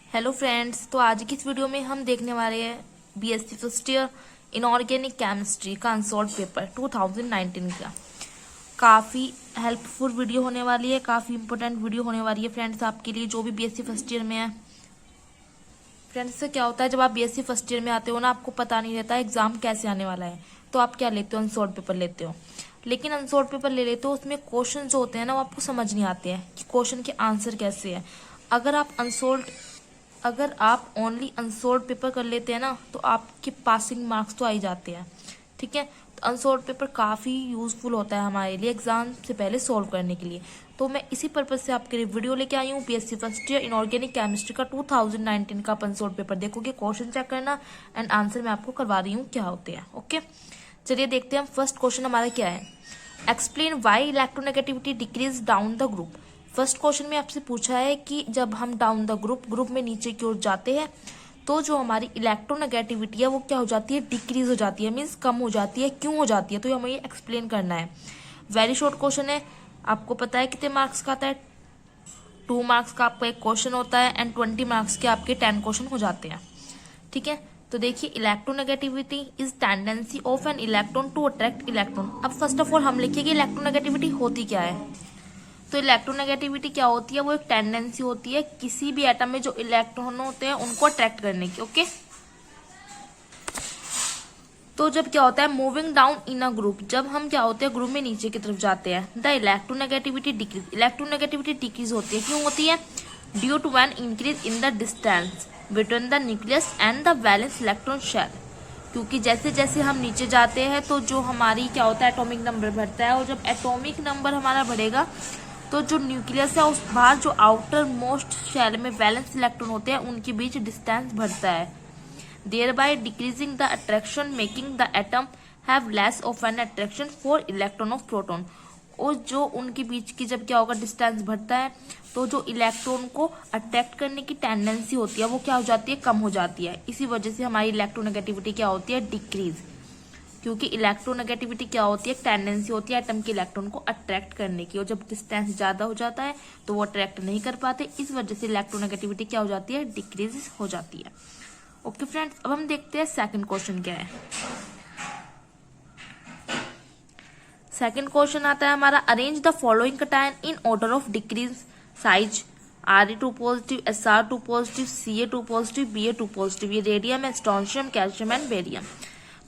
Hello friends, तो आज की इस वीडियो में हम देखने वाले हैं BSc first year inorganic chemistry का अनसॉल्व पेपर 2019 का। काफ़ी हेल्पफुल वीडियो होने वाली है, काफ़ी इंपॉर्टेंट वीडियो होने वाली है फ्रेंड्स आपके लिए जो भी बीएससी फर्स्ट ईयर में है। फ्रेंड्स, से क्या होता है जब आप बीएससी फर्स्ट ईयर में आते हो ना, आपको पता नहीं रहता एग्जाम कैसे आने वाला है, तो आप क्या लेते हो, अनसॉल्व पेपर लेते हो। लेकिन अनसॉल्व पेपर ले लेते हो, उसमें क्वेश्चन जो होते हैं ना वो आपको समझ नहीं आते हैं कि क्वेश्चन के आंसर कैसे है। अगर आप ओनली अनसोल्ड पेपर कर लेते हैं ना, तो आपके पासिंग मार्क्स तो आ ही जाते हैं। ठीक है, तो अनसोल्ड पेपर काफ़ी यूजफुल होता है हमारे लिए एग्जाम से पहले सॉल्व करने के लिए। तो मैं इसी पर्पज से आपके लिए वीडियो लेके आई हूँ। BSc first year inorganic chemistry का 2019 का अनसोल्ड पेपर देखोगे, क्वेश्चन चेक करना एंड आंसर मैं आपको करवा रही हूँ क्या होते हैं। ओके, चलिए देखते हैं हम फर्स्ट क्वेश्चन हमारा क्या है। Explain why electronegativity decrease down the group. First question में आपसे पूछा है कि जब हम डाउन द ग्रुप में नीचे की ओर जाते हैं तो जो हमारी इलेक्ट्रोनेगेटिविटी है वो क्या हो जाती है, डिक्रीज हो जाती है, मीन्स कम हो जाती है। क्यों हो जाती है, तो हमें ये एक्सप्लेन करना है। वेरी शॉर्ट क्वेश्चन है, आपको पता है कितने मार्क्स का आता है, 2 मार्क्स का आपका एक क्वेश्चन होता है एंड 20 मार्क्स के आपके 10 क्वेश्चन हो जाते हैं। ठीक है, तो देखिए electronegativity is tendency of an electron to attract electron. अब फर्स्ट ऑफ ऑल हम लिखेंगे इलेक्ट्रोनेगेटिविटी होती क्या है। तो इलेक्ट्रोनेगेटिविटी क्या होती है, वो एक टेंडेंसी होती है किसी भी एटम में जो इलेक्ट्रॉन होते हैं उनको अट्रैक्ट करने की। ओके, तो जब क्या होता है moving down in a group, जब हम क्या होते हैं ग्रुप में नीचे की तरफ जाते हैं, the electronegativity decrease, electronegativity decrease होती है। क्यों होती है, due to an increase in the distance between the nucleus and the valence electron shell. क्योंकि जैसे जैसे हम नीचे जाते हैं तो जो हमारी क्या होता है एटॉमिक नंबर बढ़ता है, और जब एटॉमिक नंबर हमारा बढ़ेगा तो जो न्यूक्लियस है उस बाहर जो आउटर मोस्ट शेल में वैलेंस इलेक्ट्रॉन होते हैं उनके बीच डिस्टेंस बढ़ता है, thereby decreasing the attraction making the atom have less of N attraction for electron of proton. और जो उनके बीच की जब क्या होगा डिस्टेंस बढ़ता है तो जो इलेक्ट्रॉन को अट्रैक्ट करने की टेंडेंसी होती है वो क्या हो जाती है, कम हो जाती है। इसी वजह से हमारी इलेक्ट्रोनेगेटिविटी क्या होती है, डिक्रीज। क्योंकि इलेक्ट्रोनेगेटिविटी क्या होती है, टेंडेंसी होती है एटम के इलेक्ट्रॉन को अट्रैक्ट करने की, और जब डिस्टेंस ज्यादा हो जाता है तो वो अट्रैक्ट नहीं कर पाते, इस वजह से इलेक्ट्रोनेगेटिविटी क्या हो जाती है, डिक्रीज हो जाती है। ओके फ्रेंड्स, अब हम देखते हैं सेकंड क्वेश्चन क्या है। सेकंड क्वेश्चन आता है हमारा, arrange the following cation in order of decrease size, Re2 positive, Sr2 positive, Ca2 positive, Ba2 positive. ये रेडियम है, स्ट्रोंशियम, कैल्शियम एंड बेरियम।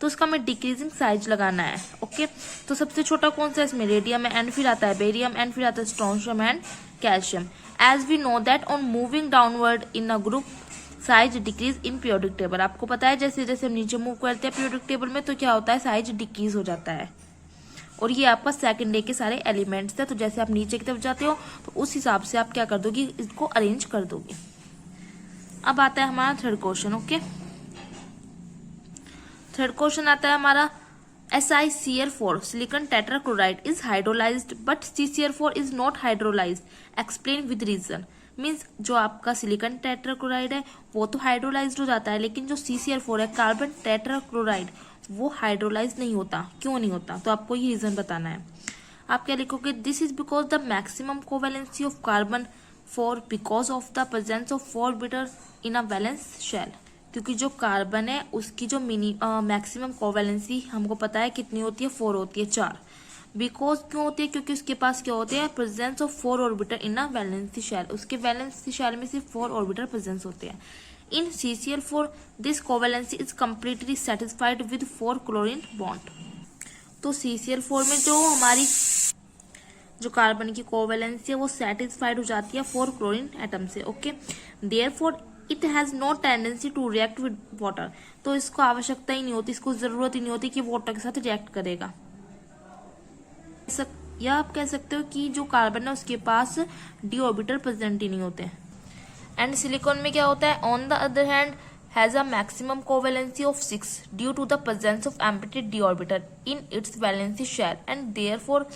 तो इसका हमें डिक्रीजिंग साइज लगाना है। ओके, तो सबसे छोटा कौन सा है इसमें, रेडियम है, एंड फिर आता है बेरियम, एंड फिर आता है strontium and calcium. As we know that on moving downward in a group size decrease in periodic table. आपको पता है जैसे जैसे हम नीचे मूव करते हैं पीरियोडिक टेबल में तो क्या होता है, साइज डिक्रीज हो जाता है। और ये आपका सेकंड डे के सारे एलिमेंट्स है, तो जैसे आप नीचे की तरफ जाते हो तो उस हिसाब से आप क्या कर दोगे, इसको अरेंज कर दोगे। अब आता है हमारा third question. Okay, third question आता है हमारा, SiCl4 silicon tetrachloride is hydrolysed but CCl4 is not hydrolysed, explain with reason. Means जो आपका सिलिकॉन टेट्राक्लोराइड है वो तो हाइड्रोलाइज्ड हो जाता है, लेकिन जो CCl4 है कार्बन टेट्राक्लोराइड वो हाइड्रोलाइज नहीं होता। क्यों नहीं होता, तो आपको ये रीजन बताना है। आप क्या लिखोगे, this is because the maximum covalency of carbon 4 because of the presence of 4 orbital in a valence shell. क्योंकि जो कार्बन है उसकी जो मैक्सिमम कोवैलेंसी हमको पता है कितनी होती है, 4 होती है, 4। बिकॉज क्यों होती है, क्योंकि उसके पास क्या होते हैं, presence of 4 orbital in a valency shell. उसके वैलेंसी शेल में सिर्फ 4 ऑर्बिटल प्रेजेंस होते हैं। In CCl4, this covalency is completely satisfied with 4 chlorine bond। तो CCl4 में जो हमारी जो कार्बन की कोवैलेंसी है वो सेटिस्फाइड हो जाती है 4 क्लोरीन एटम से। Okay, therefore it has no tendency to react with water. तो इसको आवश्यकता ही नहीं होती, इसको जरूरत ही नहीं होती कि वाटर के साथ रिएक्ट करेगा। या आप कह सकते हो कि जो कार्बन है उसके पास डी ऑर्बिटल प्रेजेंट ही नहीं होते। एंड सिलिकॉन में क्या होता है, on the other hand has a maximum covalency of 6 due to the presence of empty D orbital in its valency shell, and therefore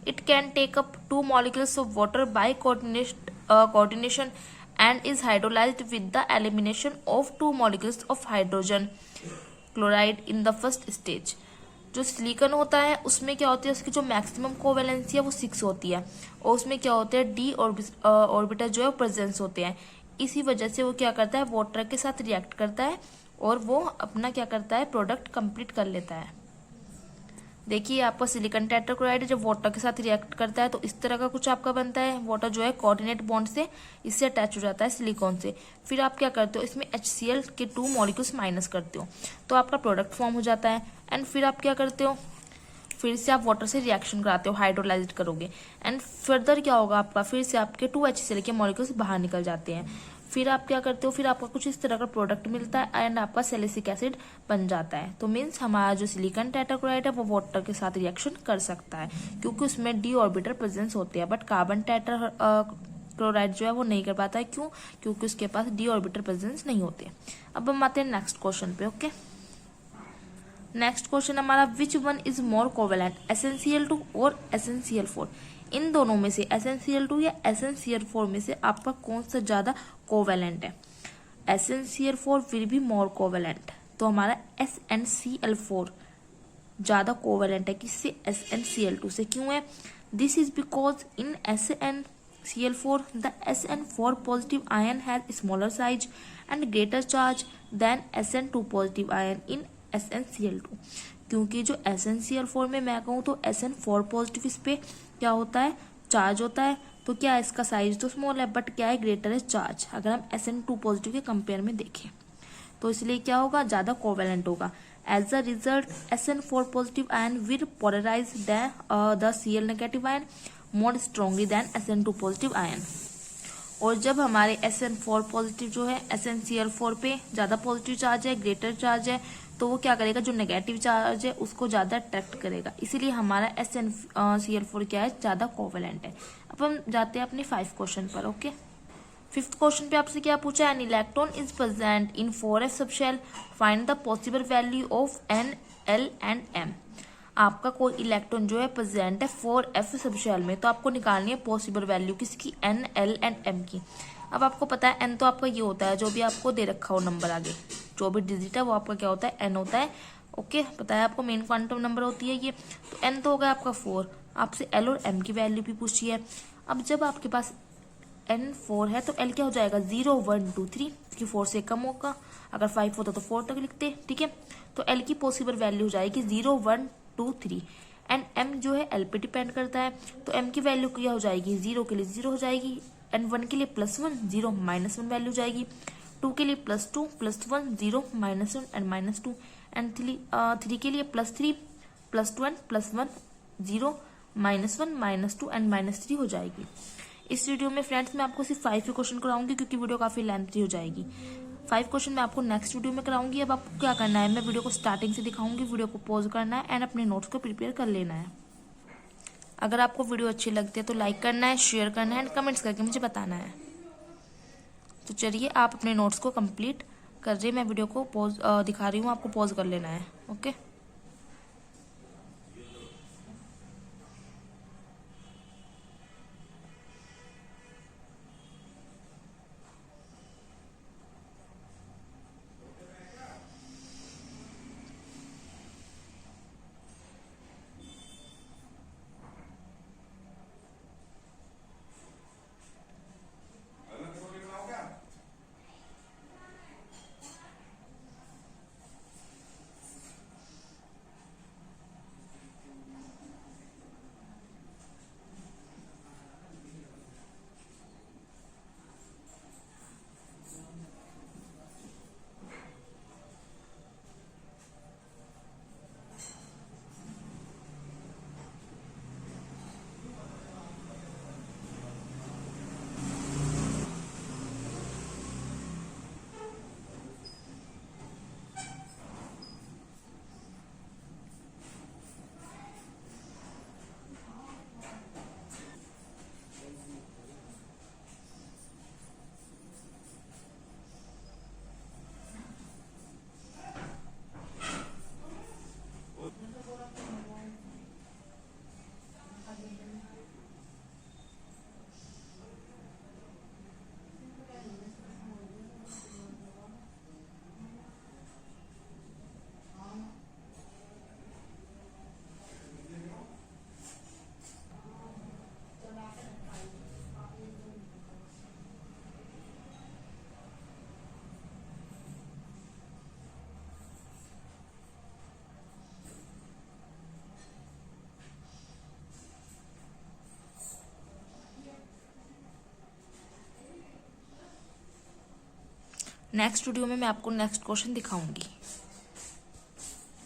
it can take up 2 molecules of water by coordination and is hydrolysed with the elimination of 2 molecules of hydrogen chloride in the first stage. जो silicon होता है उसमें क्या होती है, उसकी जो maximum covalency है वो 6 होती है, और उसमें क्या होता है डी ऑर्बिटल जो है प्रेजेंस होते हैं। इसी वजह से वो क्या करता है, वाटर के साथ रिएक्ट करता है और वो अपना क्या करता है, प्रोडक्ट कंप्लीट कर लेता है। देखिए आपका सिलिकॉन टेट्राक्लोराइड जब वाटर के साथ रिएक्ट करता है तो इस तरह का कुछ आपका बनता है। वाटर जो है कोऑर्डिनेट बॉन्ड से इससे अटैच हो जाता है सिलिकॉन से। फिर आप क्या करते हो, इसमें HCl के 2 मॉलिक्यूल्स माइनस करते हो तो आपका प्रोडक्ट फॉर्म हो जाता है। एंड फिर आप क्या करते हो, फिर से आप वाटर से रिएक्शन कराते हो, हाइड्रोलाइज करोगे। एंड फर्दर क्या होगा आपका, फिर से आपके 2 HCl के मॉलिक्यूल्स बाहर निकल जाते हैं। फिर आप क्या करते हो, फिर आपका कुछ इस तरह का प्रोडक्ट मिलता है एंड आपका सैलिसिक एसिड बन जाता है। तो मीन्स हमारा जो सिलिकॉन टेट्राक्लोराइड है वो वाटर के साथ रिएक्शन कर सकता है क्योंकि उसमें d ऑर्बिटल प्रेजेंस होते हैं। बट कार्बन टेट्राक्लोराइड जो है वो नहीं कर पाता है। क्यों? क्योंकि उसके पास d ऑर्बिटल प्रेजेंस नहीं होते। अब हम आते हैं नेक्स्ट क्वेश्चन पे। ओके, नेक्स्ट क्वेश्चन हमारा, which one is more covalent, SnCl2 और SnCl4? इन दोनों में से SnCl2 या SnCl4 में से आपका कौन सा ज्यादा कोवेलेंट है? SnCl4 will be more covalent, तो हमारा SnCl4 ज्यादा कोवेलेंट है किससे, SnCl2 से। क्यों है? This is because in SnCl4 the SN4 positive ion has smaller size and greater charge than SN2 positive ion in SnCl2। क्योंकि जो SnCl4 में मैं कहूँ तो SN4 पॉजिटिव इस पे क्या होता है, चार्ज होता है। तो क्या है, इसका साइज तो स्मॉल है बट क्या है, ग्रेटर है चार्ज, अगर हम SN2 पॉजिटिव के कंपेयर में देखें तो इसलिए क्या होगा, ज्यादा कोवेलेंट होगा। As a result SN4 positive ion will polarise the Cl negative ion more strongly than SN2 positive ion. और जब हमारे SN4 पॉजिटिव जो है SnCl4 पे ज्यादा पॉजिटिव चार्ज है, ग्रेटर चार्ज है, तो वो क्या करेगा, जो नेगेटिव चार्ज है उसको ज्यादा अट्रैक्ट करेगा। इसीलिए हमारा SnCl4 क्या है, ज्यादा कोवेलेंट है। अब हम जाते हैं अपने 5 क्वेश्चन पर। ओके, 5th क्वेश्चन पे आपसे क्या पूछा, an electron is present in 4f subshell, find the possible value of N, L and M। आपका कोई इलेक्ट्रॉन जो है प्रेजेंट है 4f सबशेल में, तो आपको निकालनी है पॉसिबल वैल्यू किसकी, N, L एंड M की। अब आपको पता है N तो आपका ये होता है जो भी आपको दे रखा हो नंबर, आगे जो भी डिजिट है वो आपका क्या होता है, N होता है। ओके, पता है आपको मेन क्वांटम नंबर होती है ये। तो N तो होगा आपका 4। आपसे L और M की वैल्यू भी पूछी है। अब जब आपके पास N4 है तो L क्या हो जाएगा, 0 1 2 3, क्योंकि 4 से कम होगा। अगर 5 होता तो 4 तक लिखते, ठीक है। तो L की पॉसिबल वैल्यू हो जाएगी 0 1 2 3। एंड M जो है L पे डिपेंड करता है, तो M की वैल्यू क्या हो जाएगी, 0 के लिए 0 हो जाएगी, एंड 1 के लिए +1 0 -1 वैल्यू हो जाएगी, 2 के लिए +2 +1 0 -1 एंड -2, एंड 3 के लिए +3 +2 एंड +1 0 -1 -2 एंड -3 हो जाएगी। इस वीडियो में फ्रेंड्स मैं आपको सिर्फ 5 ही क्वेश्चन कराऊंगी क्योंकि वीडियो काफी लेंथी हो जाएगी। 5 क्वेश्चन मैं आपको नेक्स्ट वीडियो में कराऊंगी। अब आपको क्या करना है, मैं वीडियो को स्टार्टिंग से दिखाऊंगी, वीडियो को पॉज करना है एंड अपने नोट्स को प्रिपेयर कर लेना है। अगर आपको वीडियो अच्छी लगती है तो लाइक करना है, शेयर करना है एंड कमेंट्स करके मुझे बताना है। तो चलिए आप अपने नोट्स को कंप्लीट कर रहे, मैं वीडियो को पॉज दिखा रही हूँ, आपको पॉज कर लेना है। ओके, नेक्स्ट वीडियो में मैं आपको नेक्स्ट क्वेश्चन दिखाऊंगी।